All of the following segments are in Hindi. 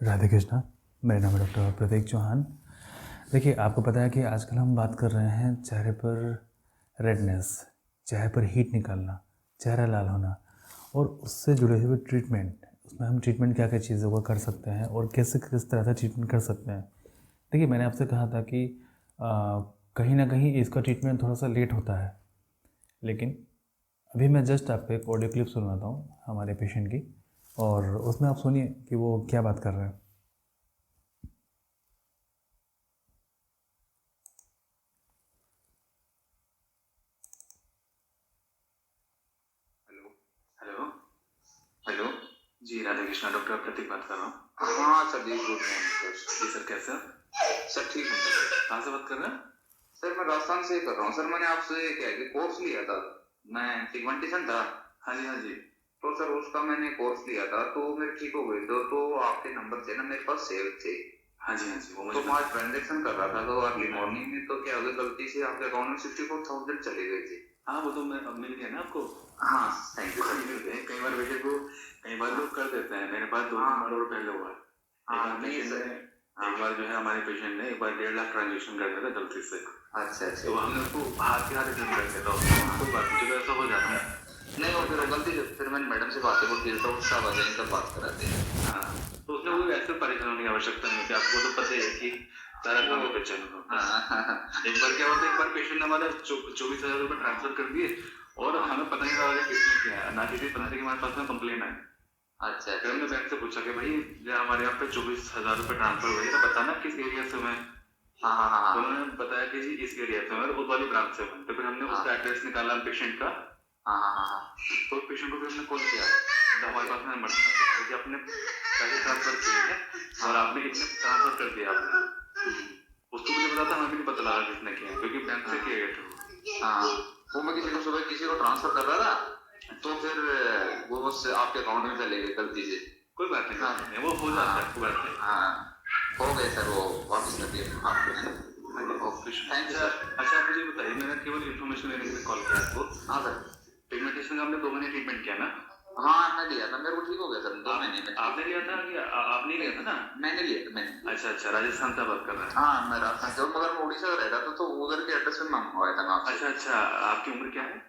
राधे कृष्णा। मेरा नाम है डॉक्टर प्रतीक चौहान। देखिए, आपको पता है कि आजकल हम बात कर रहे हैं चेहरे पर रेडनेस, चेहरे पर हीट निकलना, चेहरा लाल होना और उससे जुड़े हुए ट्रीटमेंट। उसमें हम ट्रीटमेंट क्या क्या चीज़ों का कर सकते हैं और कैसे किस तरह से ट्रीटमेंट कर सकते हैं। देखिए, मैंने आपसे कहा था कि कहीं ना कहीं इसका ट्रीटमेंट थोड़ा सा लेट होता है, लेकिन अभी मैं जस्ट आपको एक ऑडियो क्लिप सुनाता हूँ हमारे पेशेंट की, और उसमें आप सुनिए कि वो क्या बात कर रहे हैं। Hello hello. जी राधे कृष्णा, डॉक्टर प्रतीक बात कर रहा हूँ। हाँ sir ji, good morning sir. जी सर, कैसे हैं? सर ठीक है सर। कहाँ से बात कर रहे हैं? सर मैं राजस्थान से कर रहा हूँ सर। मैंने आपसे क्या है कि कोर्स लिया था, मैं पिगमेंटेशन था। हाँ जी हाँ जी। तो सर उसका मैंने कोर्स लिया था तो मेरे ठीक हो गए तो आपके नंबर थे ना मेरे पास सेव थे। हाँ जी हाँ जी, वो तो मुझे मैं आज ट्रांजेक्शन कर रहा था तो अर्ली मॉर्निंग में तो क्या हो गया, गलती से आपके अकाउंट में 64,000 चले गए थे। हाँ, वो तो मैं अब मिल गया ना आपको। हाँ थैंक यू सर। मिल गए। कई बार बेटे को कई बार लोग कर देते हैं। मेरे पास 2-3 बार और पहले हुआ। एक बार जो है हमारे पेशेंट ने एक बार 1.5 लाख ट्रांजेक्शन कर दिया था गलती से। अच्छा अच्छा। तो हमने उसको हाथ के हाथ रिटर्न कर दिया था। कोई बात नहीं, जब ऐसा हो जाता है। नहीं, और फिर गलती से फिर मैंने मैडम से बातें को फिर तो उसका वजह तब बात कराते हैं। हाँ, तो उसमें कोई वैसे परेशान होने की आवश्यकता नहीं होती। आपको तो पता ही है कि सारा काम पे चल रहा है। एक बार क्या होता है, एक बार पेशेंट ने हमारे 24,000 रुपये ट्रांसफर कर दिए और हमें पता नहीं लगा किसने किया है, ना किसी बंदे के हमारे पास में कंप्लेन है। अच्छा फिर हमने बैंक से पूछा कि भाई जो हमारे यहाँ पे 24,000 रुपये ट्रांसफर हुए तो बताना किस एरिया से हुए। तो उन्होंने बताया कि जी इस एरिया से और उस वाली ब्रांच से हुए। तो फिर हमने उसका एड्रेस निकाला पेशेंट का। तो पेशेंट को फिर हमने कॉल किया, तो हमारे पास में नंबर था कि आपने पैसे ट्रांसफर किए हैं और आपने इतने ट्रांसफर कर दिया आपने। उसको मुझे पता था, हमें भी नहीं पता लगा किसने किया, क्योंकि बैंक से किया गया था। वो मैं किसी को सुबह किसी को ट्रांसफर कर रहा था तो फिर वो बस आपके अकाउंट में चले गए गलती से। कोई बात नहीं, वो हो जाता है, कोई बात नहीं। हो गए सर, वो वापस कर दिए आपको। Thank you sir. अच्छा आप मुझे बताइए, मैंने केवल इन्फॉर्मेशन लेने के लिए कॉल किया आपको। हाँ सर। पिगमेंटेशन का आपने 2 महीने ट्रीटमेंट किया ना? हाँ मैं लिया था, मेरे को ठीक हो गया सर 2 महीने में। आपने लिया था कि आपने लिया था ना? मैंने लिया था मैंने। अच्छा, राजस्थान से बात कर रहे हैं? हाँ मैं राजस्थान से, मगर मैं उड़ीसा रह रहा था तो उधर के एड्रेस में मंगवाया था मैं आपसे। अच्छा, आपकी उम्र क्या है?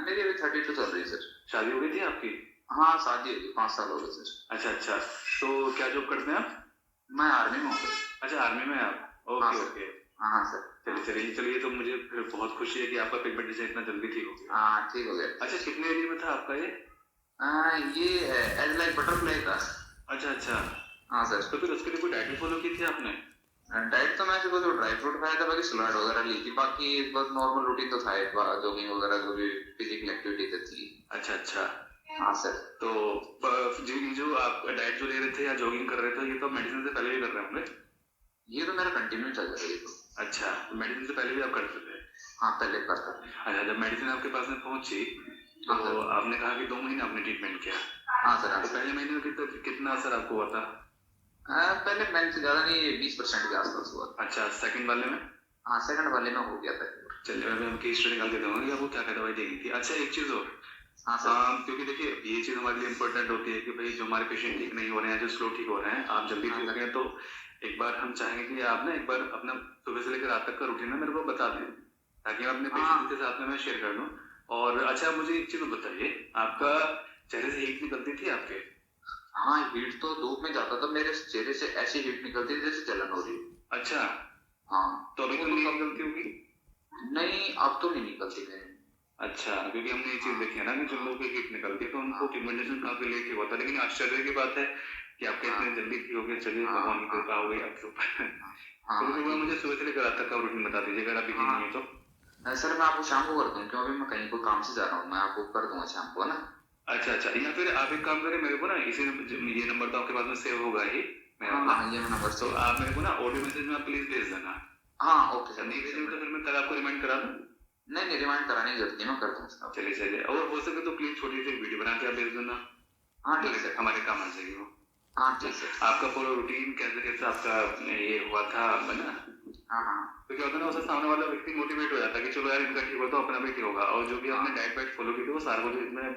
मेरी अभी 32 चल रही है सर। शादी हो गई थी आपकी? हाँ शादी होगी, 5 साल हो गए सर। अच्छा, तो क्या जॉब करते हैं आप? मैं आर्मी में हूँ। अच्छा, आर्मी में आप? ओके। हाँ सर। चलिए, तो मुझे फिर बहुत खुशी है कि आपका पिगमेंटेशन इतना जल्दी ठीक हो गया। हाँ ठीक हो गया। अच्छा, कितने एरिया में था आपका ये? ये एज लाइक बटरफ्लाई था। अच्छा। हाँ सर। तो फिर उसके लिए कोई डाइट फॉलो की थी आपने? डाइट तो मैं सिर्फ तो ड्राई फ्रूट खाया था, बाकी सलाद वगैरह ली थी, बाकी बस नॉर्मल रूटीन तो था, जॉगिंग वगैरह जो भी फिजिकल एक्टिविटी थी। अच्छा। हाँ सर। तो जो आप डाइट जो ले रहे थे या जॉगिंग कर रहे थे, ये तो मेडिसिन से पहले भी कर रहे होंगे? ये तो मेरा कंटिन्यू चल रहा है। तो अच्छा, मेडिसिन से पहले भी आप करते थे? हाँ पहले करता था। अच्छा, जब मेडिसिन आपके पास में पहुंची तो आपने कहा कि 2 महीने आपने ट्रीटमेंट किया। हाँ सर। तो पहले महीने में कितना असर आपको हुआ था? पहले मैंने से ज्यादा नहीं, 20% के आसपास हुआ। अच्छा, सेकंड वाले में? हाँ सेकंड वाले में हो गया था। चलिए, मैं हम केस स्टडी निकाल के दूंगा कि आपको क्या क्या दवाई देनी थी। अच्छा, एक चीज और। हाँ सर। क्योंकि देखिए ये चीज हमारे लिए इम्पोर्टेंट होती है कि भाई जो हमारे पेशेंट ठीक नहीं हो रहे हैं, जो स्लो ठीक हो रहे हैं, आप जल्दी ठीक हो गए, तो एक बार हम चाहेंगे कि आप ना एक बार अपना सुबह से लेकर रात तक का रूटीन मेरे को बता दें, ताकि मैं अपने पेशेंट के साथ में मैं शेयर कर दूं। और अच्छा, मुझे एक चीज बताइए, आपका चेहरे से हीट निकलती थी आपके? हाँ हीट तो धूप में जाता था, मेरे चेहरे से ऐसी हीट निकलती थी जैसे जलन हो रही। अच्छा। हाँ तो अभी तो नहीं निकलती होगी? नहीं अब तो नहीं निकलती मेरे। अच्छा, क्योंकि हमने ये चीज देखी है ना कि जो लोगों की हीट निकलती है तो उनको पिगमेंटेशन काफी लेट ही होता है, लेकिन आश्चर्य की बात है कि आपके इतने जल्दी ठीक हो गए। चलिए, भगवान की कृपा हो गई आपके ऊपर। तो मुझे सुबह से लेकर रात तक का रूटीन बता दीजिए, अगर आप बिजी नहीं है तो। सर मैं आपको शाम को कर दूं, क्यों अभी मैं कहीं को काम से जा रहा हूँ, मैं आपको कर दूंगा शाम को ना। अच्छा, या फिर आप एक काम करें, मेरे को ना इसी ये नंबर तो आपके पास में सेव होगा ही मेरा। ये नंबर तो आप मेरे को ना ऑडियो मैसेज में आप प्लीज भेज देना। हाँ ओके सर। नहीं भेजेंगे तो फिर मैं कल आपको रिमाइंड करा दूं? नहीं रिमाइंड कराने की जरूरत नहीं, मैं कर दूंगा। चलिए, और हो सके तो प्लीज छोटी सी वीडियो बना के आप भेज देना। हाँ ठीक है, हमारे काम आ जाएगी वो। हाँ ठीक है। आपका पूरा रूटीन कैसे आपका ये हुआ था बना? हाँ तो क्या होता है ना, उससे सामने वाला व्यक्ति मोटिवेट हो जाता है कि चलो यार इनका ठीक हो तो अपना भी ठीक होगा। और जो भी आपने डाइट वाइट फॉलो की थी वो सारा कुछ इसमें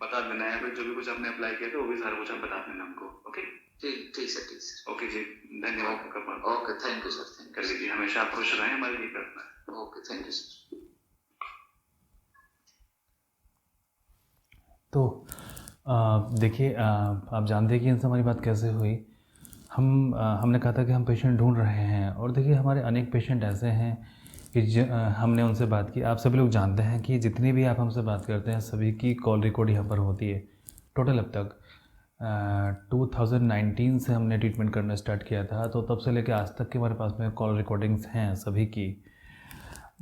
बता देना है, फिर जो भी कुछ आपने अप्लाई किया था वो भी सारा कुछ आप बता देना हमको। ओके। ठीक सर। ओके जी, धन्यवाद आपका। Okay, thank you sir, thank कर लीजिए, हमेशा आप खुश रहें, हमारे लिए करना है। You. Okay, thank you sir. तो देखिए, आप जानते हैं कि इनसे हमारी बात कैसे हुई। हमने कहा था कि हम पेशेंट ढूंढ रहे हैं, और देखिए हमारे अनेक पेशेंट ऐसे हैं कि हमने उनसे बात की। आप सभी लोग जानते हैं कि जितनी भी आप हमसे बात करते हैं सभी की कॉल रिकॉर्ड यहाँ पर होती है। टोटल अब तक 2019 से हमने ट्रीटमेंट करना स्टार्ट किया था, तो तब से लेकर आज तक के हमारे पास में कॉल रिकॉर्डिंग्स हैं सभी की।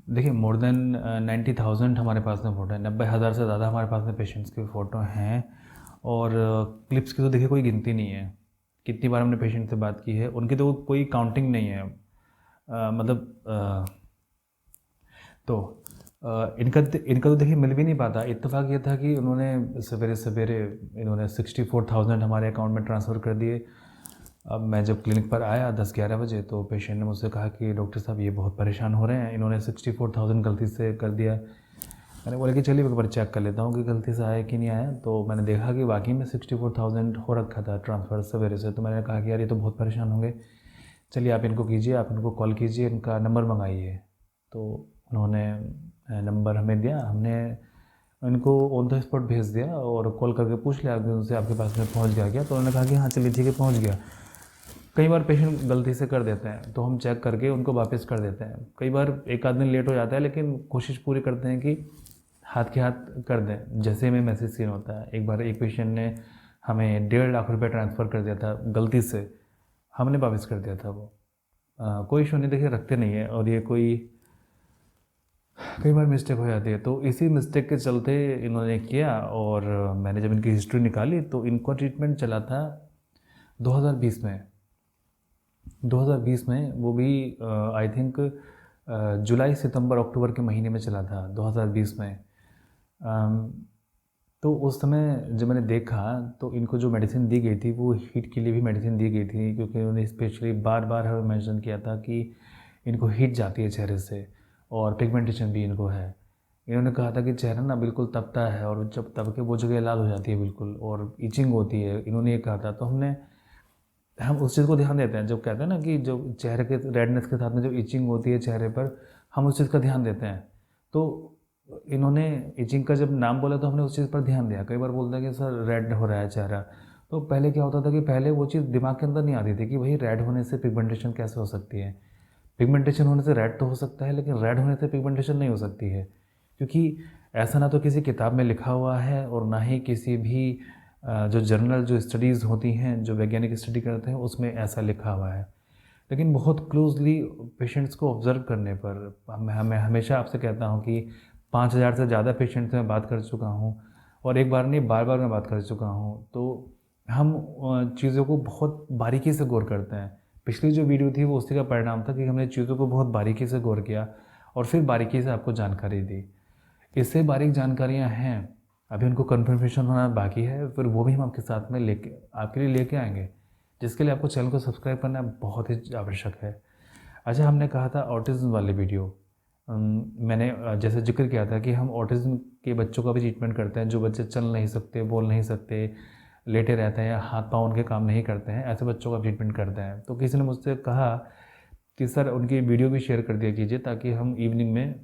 देखिए मोर देन 90,000 हमारे पास में फ़ोटो है, 90,000 से ज़्यादा हमारे पास में पेशेंट्स की फ़ोटो हैं। और क्लिप्स की तो देखिए कोई गिनती नहीं है, कितनी बार हमने पेशेंट से बात की है, उनकी तो कोई काउंटिंग नहीं है। तो इनका तो देखिए मिल भी नहीं पाता। इत्तेफाक ये था कि उन्होंने सवेरे सवेरे इन्होंने 64,000 हमारे अकाउंट में ट्रांसफ़र कर दिए। अब मैं जब क्लिनिक पर आया 10-11 बजे, तो पेशेंट ने मुझसे कहा कि डॉक्टर साहब ये बहुत परेशान हो रहे हैं, इन्होंने 64,000 गलती से कर दिया। मैंने बोला कि चलिए एक बार चेक कर लेता हूँ कि गलती से आया कि नहीं आया। तो मैंने देखा कि वाकई में 64,000 हो रखा था ट्रांसफ़र सवेरे से। तो मैंने कहा कि यार ये तो बहुत परेशान होंगे, चलिए आप इनको कीजिए, आप इनको कॉल कीजिए, इनका नंबर मंगाइए। तो उन्होंने नंबर हमें दिया, हमने इनको ऑन द स्पॉट भेज दिया और कॉल करके पूछ लिया कि उनसे आपके पास में पहुंच गया क्या। तो उन्होंने कहा कि हाँ चलिए ठीक है पहुंच गया। कई बार पेशेंट गलती से कर देते हैं तो हम चेक करके उनको वापस कर देते हैं। कई बार एक आध दिन लेट हो जाता है, लेकिन कोशिश पूरी करते हैं कि हाथ के हाथ कर दें, जैसे हमें मैसेज सीन होता है। एक बार एक पेशेंट ने हमें 1.5 लाख रुपये ट्रांसफ़र कर दिया था गलती से, हमने वापस कर दिया था वो। कोई इशू नहीं, देखिए रखते नहीं है, और ये कई बार मिस्टेक हो जाती है। तो इसी मिस्टेक के चलते इन्होंने किया, और मैंने जब इनकी हिस्ट्री निकाली तो इनका ट्रीटमेंट चला था 2020 में। 2020 में वो भी आई थिंक जुलाई सितंबर अक्टूबर के महीने में चला था 2020 में। तो उस समय जब मैंने देखा तो इनको जो मेडिसिन दी गई थी वो हीट के लिए भी मेडिसिन दी गई थी, क्योंकि उन्होंने स्पेशली बार बार हमें मेंशन किया था कि इनको हीट जाती है चेहरे से, और पिगमेंटेशन भी इनको है। इन्होंने कहा था कि चेहरा ना बिल्कुल तपता है, और जब तब के वो जगह लाल हो जाती है बिल्कुल, और इचिंग होती है, इन्होंने ये कहा था। तो हम उस चीज़ को ध्यान देते हैं, जब कहते हैं ना कि जो चेहरे के रेडनेस के साथ में जो इचिंग होती है चेहरे पर, हम उस चीज़ का ध्यान देते हैं। तो इन्होंने इचिंग का जब नाम बोला तो हमने उस चीज़ पर ध्यान दिया। कई बार बोलते हैं कि सर रेड हो रहा है चेहरा, तो पहले क्या होता था कि पहले वो चीज़ दिमाग के अंदर नहीं आती थी कि भाई रेड होने से पिगमेंटेशन कैसे हो सकती है। पिगमेंटेशन होने से रेड तो हो सकता है, लेकिन रेड होने से पिगमेंटेशन नहीं हो सकती है, क्योंकि ऐसा ना तो किसी किताब में लिखा हुआ है, और ना ही किसी भी जो जर्नल जो स्टडीज़ होती हैं, जो वैज्ञानिक स्टडी करते हैं, उसमें ऐसा लिखा हुआ है। लेकिन बहुत क्लोजली पेशेंट्स को ऑब्ज़र्व करने पर मैं हमेशा आपसे कहता हूँ कि 5,000 से ज़्यादा पेशेंट से मैं बात कर चुका हूँ, और एक बार नहीं बार बार मैं बात कर चुका हूँ। तो हम चीज़ों को बहुत बारीकी से गौर करते हैं। पिछली जो वीडियो थी वो उसी का परिणाम था कि हमने चीज़ों को बहुत बारीकी से गौर किया, और फिर बारीकी से आपको जानकारी दी। इससे बारीक जानकारियाँ हैं, अभी उनको कन्फर्मेशन होना बाकी है, फिर वो भी हम आपके साथ में आपके लिए लेके आएंगे, जिसके लिए आपको चैनल को सब्सक्राइब करना बहुत ही आवश्यक है। अच्छा, हमने कहा था ऑटिज़म वाली वीडियो, मैंने जैसे जिक्र किया था कि हम ऑटिज़म के बच्चों का भी ट्रीटमेंट करते हैं। जो बच्चे चल नहीं सकते, बोल नहीं सकते, लेटे रहते हैं, या हाथ पाँव उनके काम नहीं करते हैं, ऐसे बच्चों का ट्रीटमेंट करते हैं। तो किसी ने मुझसे कहा कि सर उनकी वीडियो भी शेयर कर दिया कीजिए, ताकि हम इवनिंग में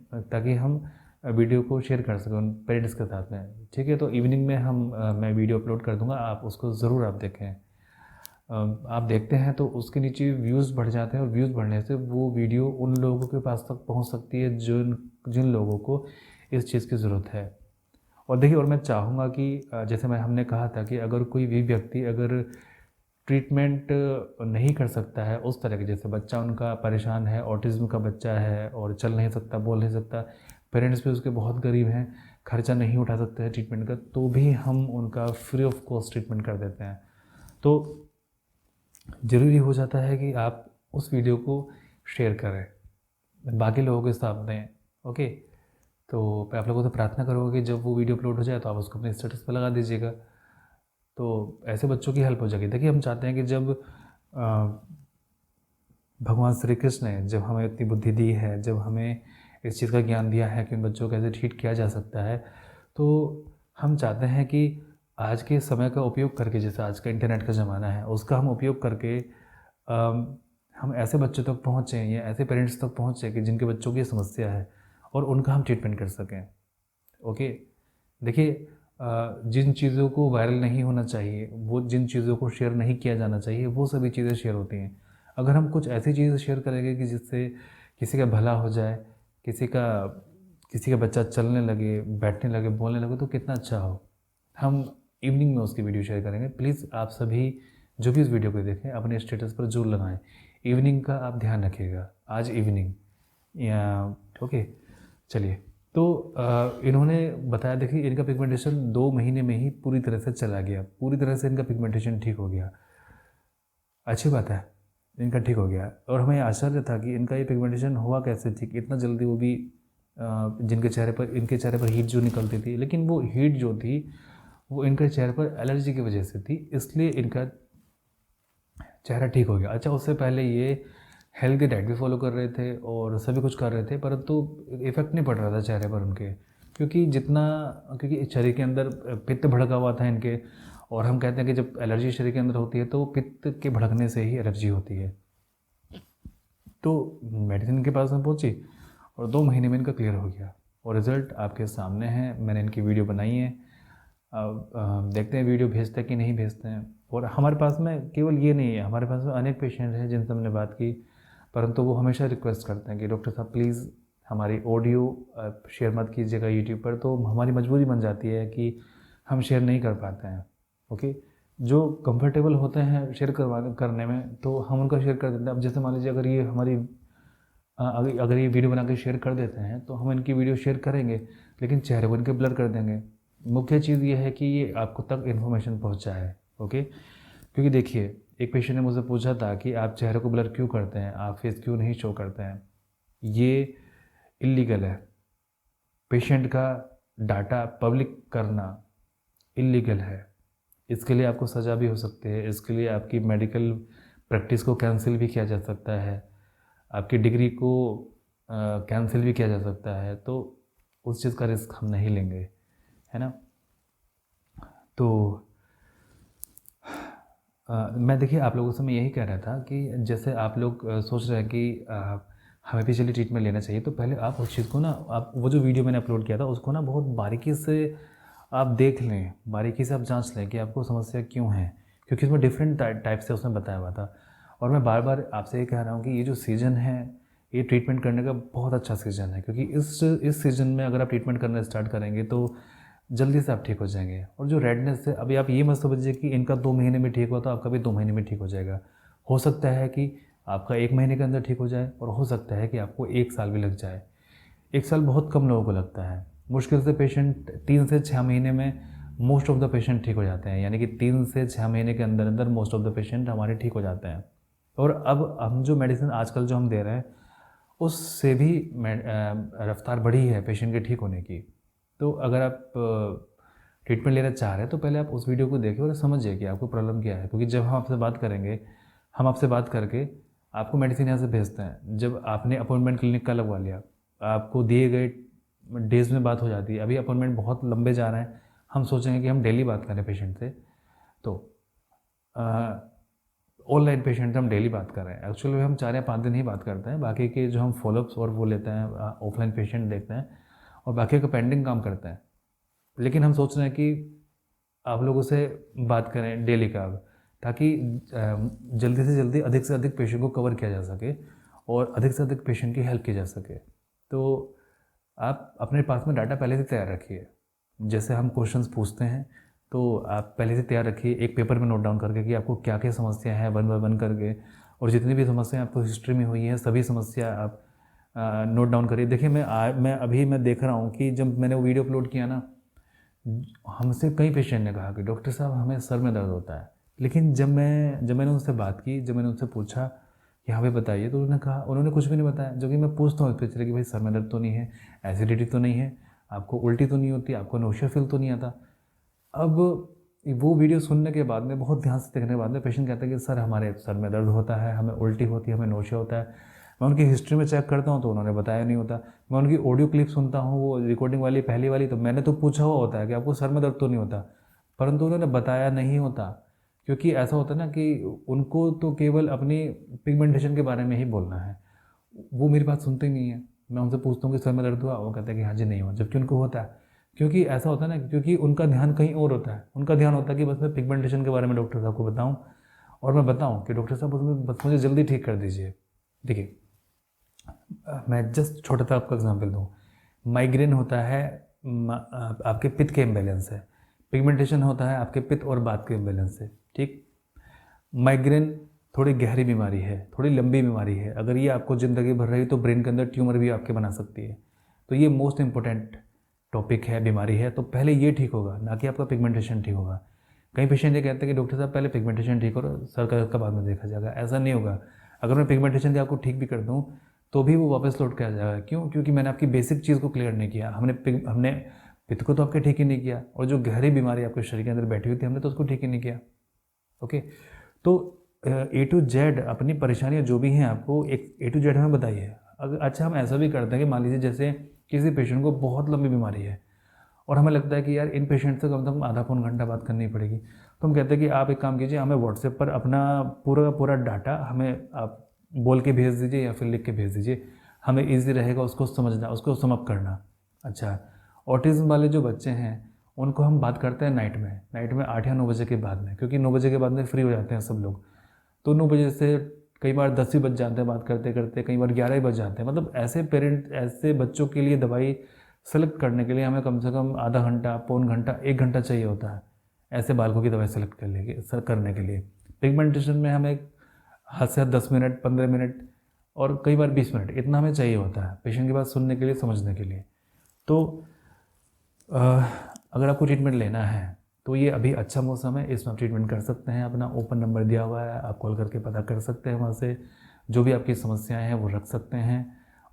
वीडियो को शेयर कर सकें उन पेरेंट्स के साथ में। ठीक है, तो इवनिंग में मैं वीडियो अपलोड कर दूंगा, आप उसको ज़रूर आप देखें। आप देखते हैं तो उसके नीचे व्यूज़ बढ़ जाते हैं, और व्यूज़ बढ़ने से वो वीडियो उन लोगों के पास तक पहुंच सकती है जिन लोगों को इस चीज़ की ज़रूरत है। और देखिए, और मैं चाहूँगा कि जैसे हमने कहा था कि अगर कोई भी व्यक्ति अगर ट्रीटमेंट नहीं कर सकता है उस तरह के, जैसे बच्चा उनका परेशान है, ऑटिज़म का बच्चा है, और चल नहीं सकता, बोल नहीं सकता, पेरेंट्स भी उसके बहुत गरीब हैं, खर्चा नहीं उठा सकते हैं ट्रीटमेंट का, तो भी हम उनका फ्री ऑफ कॉस्ट ट्रीटमेंट कर देते हैं। तो ज़रूरी हो जाता है कि आप उस वीडियो को शेयर करें, बाकी लोगों के सामने। ओके, तो मैं आप लोगों से प्रार्थना करूँगा कि जब वो वीडियो अपलोड हो जाए तो आप उसको अपने स्टेटस पर लगा दीजिएगा, तो ऐसे बच्चों की हेल्प हो जाएगी। देखिए, हम चाहते हैं कि जब भगवान श्री कृष्ण ने जब हमें इतनी बुद्धि दी है, जब हमें इस चीज़ का ज्ञान दिया है कि उन बच्चों को कैसे ट्रीट किया जा सकता है, तो हम चाहते हैं कि आज के समय का उपयोग करके, जैसे आज का इंटरनेट का ज़माना है, उसका हम उपयोग करके हम ऐसे बच्चों तक पहुँचें या ऐसे पेरेंट्स तक पहुँचें कि जिनके बच्चों की समस्या है और उनका हम ट्रीटमेंट कर सकें। ओके, देखिए जिन चीज़ों को वायरल नहीं होना चाहिए, वो जिन चीज़ों को शेयर नहीं किया जाना चाहिए, वो सभी चीज़ें शेयर होती हैं। अगर हम कुछ ऐसी चीज़ें शेयर करेंगे कि जिससे किसी का भला हो जाए, किसी का बच्चा चलने लगे, बैठने लगे, बोलने लगे, तो कितना अच्छा हो। हम इवनिंग में उसकी वीडियो शेयर करेंगे। प्लीज़ आप सभी जो भी इस वीडियो को देखें अपने स्टेटस पर ज़रूर लगाएं। इवनिंग का आप ध्यान रखिएगा, आज इवनिंग या ओके। चलिए, तो इन्होंने बताया, देखिए इनका पिगमेंटेशन 2 महीने में ही पूरी तरह से चला गया, पूरी तरह से इनका पिगमेंटेशन ठीक हो गया। अच्छी बात है, इनका ठीक हो गया। और हमें आश्चर्य था कि इनका ये पिगमेंटेशन हुआ कैसे ठीक इतना जल्दी, वो भी इनके चेहरे पर हीट जो निकलती थी, लेकिन वो हीट जो थी वो इनके चेहरे पर एलर्जी की वजह से थी, इसलिए इनका चेहरा ठीक हो गया। अच्छा, उससे पहले ये हेल्दी डाइट भी फॉलो कर रहे थे और सभी कुछ कर रहे थे, परंतु इफ़ेक्ट नहीं पड़ रहा था चेहरे पर उनके, क्योंकि शरीर के अंदर पित्त भड़का हुआ था इनके। और हम कहते हैं कि जब एलर्जी शरीर के अंदर होती है तो पित्त के भड़कने से ही एलर्जी होती है। तो मेडिसिन के पास में पहुंची और 2 महीने में इनका क्लियर हो गया और रिज़ल्ट आपके सामने है। मैंने इनकी वीडियो बनाई है, अब देखते हैं वीडियो भेजते हैं कि नहीं भेजते हैं। और हमारे पास में केवल ये नहीं है, हमारे पास में अनेक पेशेंट हैं जिनसे हमने बात की, परंतु वो हमेशा रिक्वेस्ट करते हैं कि डॉक्टर साहब प्लीज़ हमारी ऑडियो शेयर मत कीजिएगा यूट्यूब पर। तो हमारी मजबूरी बन जाती है कि हम शेयर नहीं कर पाते हैं। ओके, जो कंफर्टेबल होते हैं शेयर करने में तो हम उनका शेयर कर देते हैं। अब जैसे मान लीजिए अगर ये हमारी अगर ये वीडियो बना के शेयर कर देते हैं तो हम इनकी वीडियो शेयर करेंगे, लेकिन चेहरे को इनके ब्लर कर देंगे। मुख्य चीज़ ये है कि ये आपको तक इन्फॉर्मेशन पहुँचाए। ओके, क्योंकि देखिए एक पेशेंट ने मुझसे पूछा था कि आप चेहरे को ब्लर क्यों करते हैं, आप फेस क्यों नहीं शो करते हैं। ये इल्लीगल है, पेशेंट का डाटा पब्लिक करना इल्लीगल है। इसके लिए आपको सज़ा भी हो सकती है, इसके लिए आपकी मेडिकल प्रैक्टिस को कैंसिल भी किया जा सकता है, आपकी डिग्री को कैंसिल भी किया जा सकता है। तो उस चीज़ का रिस्क हम नहीं लेंगे, है ना। तो मैं देखिए आप लोगों से मैं यही कह रहा था कि जैसे आप लोग सोच रहे हैं कि हमें भी चलिए ट्रीटमेंट लेना चाहिए, तो पहले आप उस चीज़ को ना, आप वो जो वीडियो मैंने अपलोड किया था उसको ना बहुत बारीकी से आप देख लें, बारीकी से आप जांच लें कि आपको समस्या क्यों है, क्योंकि उसमें डिफरेंट टाइप से उसने बताया हुआ था। और मैं बार बार आपसे ये कह रहा हूँ कि ये जो सीज़न है ये ट्रीटमेंट करने का बहुत अच्छा सीज़न है, क्योंकि इस सीज़न में अगर आप ट्रीटमेंट करना स्टार्ट करेंगे तो जल्दी से आप ठीक हो जाएंगे। और जो रेडनेस है, अभी आप ये मत समझिए कि इनका 2 महीने में ठीक हुआ तो आपका भी 2 महीने में ठीक हो जाएगा। हो सकता है कि आपका 1 महीने के अंदर ठीक हो जाए और हो सकता है कि आपको 1 साल भी लग जाए। 1 साल बहुत कम लोगों को लगता है, मुश्किल से पेशेंट 3 से 6 महीने में मोस्ट ऑफ द पेशेंट ठीक हो जाते हैं, यानी कि 3 से 6 महीने के अंदर अंदर मोस्ट ऑफ द पेशेंट हमारे ठीक हो जाते हैं। और अब हम जो मेडिसिन आजकल जो हम दे रहे हैं उससे भी रफ्तार बढ़ी है पेशेंट के ठीक होने की। तो अगर आप ट्रीटमेंट लेना चाह रहे हैं तो पहले आप उस वीडियो को देखिए और समझिए कि आपको प्रॉब्लम क्या है, क्योंकि जब हम आपसे बात करेंगे, हम आपसे बात करके आपको मेडिसिन यहाँ से भेजते हैं। जब आपने अपॉइंटमेंट क्लिनिक का लगवा लिया, आपको दिए गए डेज़ में बात हो जाती है। अभी अपॉइंटमेंट बहुत लंबे जा रहे हैं, हम सोचेंगे कि हम डेली बात करें पेशेंट से, तो ऑनलाइन पेशेंट से हम डेली बात कर रहे हैं। एक्चुअली हम 4 या 5 दिन ही बात करते हैं, बाकी के जो हम फॉलोअप्स और वो लेते हैं, ऑफलाइन पेशेंट देखते हैं और बाकी का पेंडिंग काम करते हैं। लेकिन हम सोच रहे हैं कि आप लोगों से बात करें डेली का, ताकि जल्दी से जल्दी अधिक से अधिक पेशेंट को कवर किया जा सके और अधिक से अधिक पेशेंट की हेल्प की जा सके। तो आप अपने पास में डाटा पहले से तैयार रखिए। जैसे हम क्वेश्चंस पूछते हैं तो आप पहले से तैयार रखिए, एक पेपर में नोट डाउन करके कि आपको क्या क्या समस्या है, 1 बाय 1 करके, और जितनी भी समस्याएं आपको हिस्ट्री में हुई हैं सभी समस्या आप नोट डाउन करिए। देखिए मैं देख रहा हूँ कि जब मैंने वो वीडियो अपलोड किया ना, हमसे कई पेशेंट ने कहा कि डॉक्टर साहब हमें सर में दर्द होता है। लेकिन जब मैंने उनसे बात की, जब मैंने उनसे पूछा कि हाँ भाई बताइए, तो उन्होंने कुछ भी नहीं बताया। जो कि मैं पूछता हूँ इस पे कि भाई सर में दर्द तो नहीं है, एसिडिटी तो नहीं है, आपको उल्टी तो नहीं होती, आपको नौशिया फील तो नहीं आता। अब वो वीडियो सुनने के बाद में, बहुत ध्यान से देखने के बाद में, पेशेंट कहता है कि सर हमारे सर में दर्द होता है, हमें उल्टी होती है, हमें नौशिया होता है। मैं उनकी हिस्ट्री में चेक करता हूँ तो उन्होंने बताया नहीं होता। मैं उनकी ऑडियो क्लिप सुनता हूँ, वो रिकॉर्डिंग वाली पहली वाली, तो मैंने तो पूछा हुआ होता है कि आपको सर में दर्द तो नहीं होता, परंतु उन्होंने बताया नहीं होता, क्योंकि ऐसा होता है ना कि उनको तो केवल अपनी पिगमेंटेशन के बारे में ही बोलना है, वो मेरी बात सुनते ही नहीं है। मैं उनसे पूछता हूँ कि सर में दर्द हुआ, वो कहते हैं कि हाँ जी नहीं हुआ, जबकि उनको होता है। क्योंकि ऐसा होता है ना, क्योंकि उनका ध्यान कहीं और होता है। उनका ध्यान होता है कि बस मैं पिगमेंटेशन के बारे में डॉक्टर साहब को बताऊँ और मैं बताऊँ कि डॉक्टर साहब बस मुझे जल्दी ठीक कर दीजिए। देखिए, मैं जस्ट छोटा सा आपका एग्जाम्पल दूँ। माइग्रेन होता है आपके पित्त के इम्बैलेंस है, पिगमेंटेशन होता है आपके पित्त और बात के इम्बैलेंस से। ठीक, माइग्रेन थोड़ी गहरी बीमारी है, थोड़ी लंबी बीमारी है। अगर ये आपको ज़िंदगी भर रही तो ब्रेन के अंदर ट्यूमर भी आपके बना सकती है। तो ये मोस्ट इंपॉर्टेंट टॉपिक है, बीमारी है। तो पहले ये ठीक होगा, ना कि आपका पिगमेंटेशन ठीक होगा। कई पेशेंट ये कहते हैं कि डॉक्टर साहब पहले पिगमेंटेशन ठीक करो, सर का बाद में देखा जाएगा। ऐसा नहीं होगा। अगर मैं पिगमेंटेशन के आपको ठीक भी कर दूँ तो भी वो वापस लौट के आ जाएगा। क्यों? क्योंकि मैंने आपकी बेसिक चीज़ को क्लियर नहीं किया। हमने पित्त को तो आपके ठीक ही नहीं किया, और जो गहरी बीमारी आपके शरीर के अंदर बैठी हुई थी हमने तो उसको ठीक ही नहीं किया। ओके, तो A to Z अपनी परेशानियाँ जो भी हैं आपको एक A to Z हमें बताइए। अगर अच्छा हम ऐसा भी करते हैं कि मान लीजिए जैसे किसी पेशेंट को बहुत लंबी बीमारी है और हमें लगता है कि यार इन पेशेंट से कम से कम आधा पौन घंटा बात करनी पड़ेगी, तो हम कहते हैं कि आप एक काम कीजिए, हमें व्हाट्सएप पर अपना पूरा डाटा हमें आप बोल के भेज दीजिए या फिर लिख के भेज दीजिए, हमें ईजी रहेगा उसको समझना, उसको समअप करना। अच्छा, ऑटिज़म वाले जो बच्चे हैं उनको हम बात करते हैं नाइट में 8 या 9 बजे के बाद में, क्योंकि 9 बजे के बाद में फ्री हो जाते हैं सब लोग। तो 9 बजे से कई बार 10 भी बज जाते हैं बात करते करते, कई बार 11 ही बज जाते हैं। मतलब ऐसे बच्चों के लिए दवाई सेलेक्ट करने के लिए हमें कम से कम आधा घंटा, पौन घंटा, 1 घंटा चाहिए होता है ऐसे बालकों की दवाई सेलेक्ट करने के लिए। पिगमेंटेशन में हमें हद से 10 मिनट, 15 मिनट और कई बार 20 मिनट इतना हमें चाहिए होता है पेशेंट की बात सुनने के लिए, समझने के लिए। तो अगर आपको ट्रीटमेंट लेना है तो ये अभी अच्छा मौसम है, इसमें आप ट्रीटमेंट कर सकते हैं। अपना ओपन नंबर दिया हुआ है, आप कॉल करके पता कर सकते हैं, वहाँ से जो भी आपकी समस्याएं हैं वो रख सकते हैं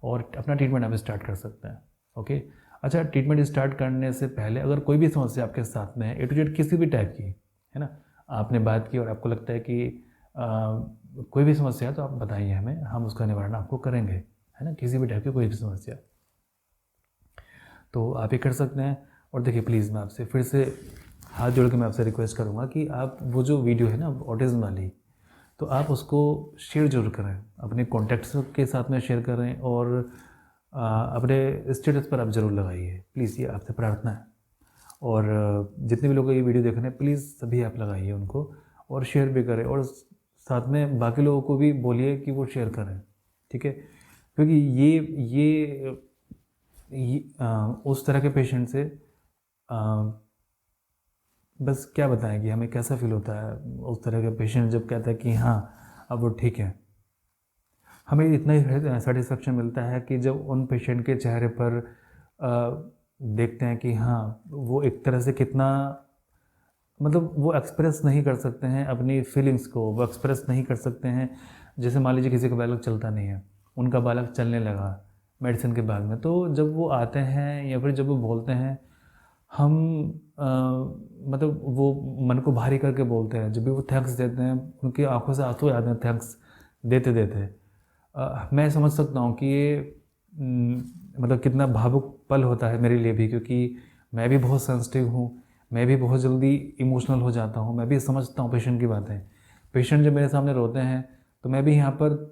और अपना ट्रीटमेंट आप स्टार्ट कर सकते हैं। ओके, अच्छा, ट्रीटमेंट स्टार्ट करने से पहले अगर कोई भी समस्या आपके साथ में है, A to Z किसी भी टाइप की है ना, आपने बात की और आपको लगता है कि कोई भी समस्या है तो आप बताइए हमें, हम उसका निवारण आपको करेंगे, है ना। किसी भी टाइप की कोई भी समस्या तो आप ये कर सकते हैं। और देखिए, प्लीज़ मैं आपसे फिर से हाथ जोड़ के मैं आपसे रिक्वेस्ट करूँगा कि आप वो जो वीडियो है ना ऑटिज़म वाली, तो आप उसको शेयर जरूर करें, अपने कॉन्टैक्ट्स के साथ में शेयर करें और अपने स्टेटस पर आप ज़रूर लगाइए, प्लीज़, ये आपसे प्रार्थना है। और जितने भी लोग ये वीडियो देख रहे हैं प्लीज़ सभी आप लगाइए उनको और शेयर भी करें, और साथ में बाकी लोगों को भी बोलिए कि वो शेयर करें, ठीक है। क्योंकि ये उस तरह के पेशेंट से बस क्या बताएं कि हमें कैसा फील होता है उस तरह का पेशेंट जब कहता है कि हाँ अब वो ठीक है। हमें इतना ही सेटिस्फेक्शन मिलता है कि जब उन पेशेंट के चेहरे पर देखते हैं कि हाँ वो एक तरह से कितना, मतलब वो एक्सप्रेस नहीं कर सकते हैं अपनी फीलिंग्स को, वो एक्सप्रेस नहीं कर सकते हैं। जैसे मान लीजिए किसी का बालक चलता नहीं है, उनका बालक चलने लगा मेडिसिन के बाद में, तो जब वो आते हैं या फिर जब वो बोलते हैं, हम मतलब वो मन को भारी करके बोलते हैं। जब भी वो थैंक्स देते हैं उनकी आंखों से आंसू आते हैं थैंक्स देते देते। मैं समझ सकता हूँ कि ये मतलब कितना भावुक पल होता है मेरे लिए भी, क्योंकि मैं भी बहुत सेंसिटिव हूँ, मैं भी बहुत जल्दी इमोशनल हो जाता हूँ, मैं भी समझता हूँ पेशेंट की बातें। पेशेंट जब मेरे सामने रोते हैं तो मैं भी यहाँ पर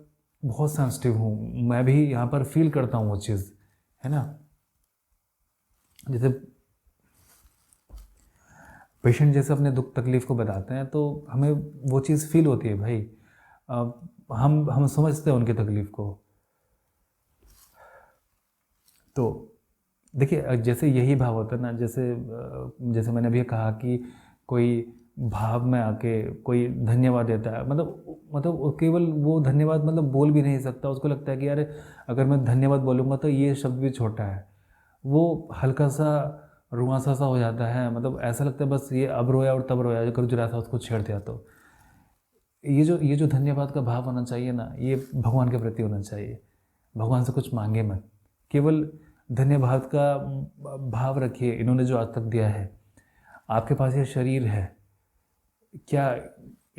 बहुत सेंसिटिव हूँ, मैं भी यहाँ पर फील करता हूँ वो चीज़, है ना। जैसे पेशेंट जैसे अपने दुख तकलीफ़ को बताते हैं तो हमें वो चीज़ फील होती है भाई, हम समझते हैं उनकी तकलीफ़ को। तो देखिए, जैसे यही भाव होता है ना, जैसे मैंने अभी कहा कि कोई भाव में आके कोई धन्यवाद देता है, मतलब केवल वो धन्यवाद मतलब बोल भी नहीं सकता, उसको लगता है कि यार अगर मैं धन्यवाद बोलूँगा तो ये शब्द भी छोटा है, वो हल्का सा रुआंसा सा हो जाता है। मतलब ऐसा लगता है बस ये अब रोया और तब रोया, अगर जो रहा था उसको छेड़ दिया। तो ये जो धन्यवाद का भाव होना चाहिए ना, ये भगवान के प्रति होना चाहिए। भगवान से कुछ मांगे मत, केवल धन्यवाद का भाव रखिए। इन्होंने जो आज तक दिया है, आपके पास ये शरीर है, क्या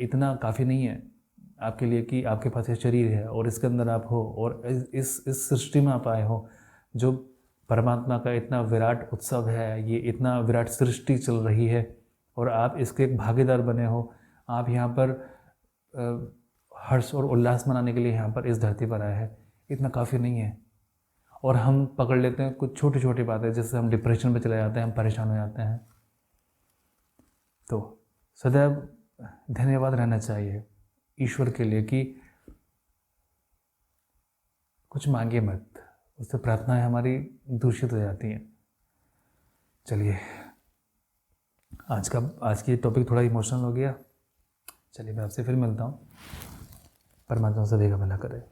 इतना काफ़ी नहीं है आपके लिए कि आपके पास ये शरीर है और इसके अंदर आप हो और इस सृष्टि में आप आए हो, जो परमात्मा का इतना विराट उत्सव है, ये इतना विराट सृष्टि चल रही है, और आप इसके एक भागीदार बने हो। आप यहाँ पर हर्ष और उल्लास मनाने के लिए यहाँ पर इस धरती पर आए हैं, इतना काफ़ी नहीं है। और हम पकड़ लेते हैं कुछ छोटी छोटी बातें, जिससे हम डिप्रेशन में चले जाते हैं, हम परेशान हो जाते हैं। तो सदैव धन्यवाद रहना चाहिए ईश्वर के लिए कि कुछ मांगे मत, उससे प्रार्थनाएं हमारी दूषित हो जाती हैं। चलिए, आज की टॉपिक थोड़ा इमोशनल हो गया। चलिए, मैं आपसे फिर मिलता हूँ। परमात्मा सभी का भला करे।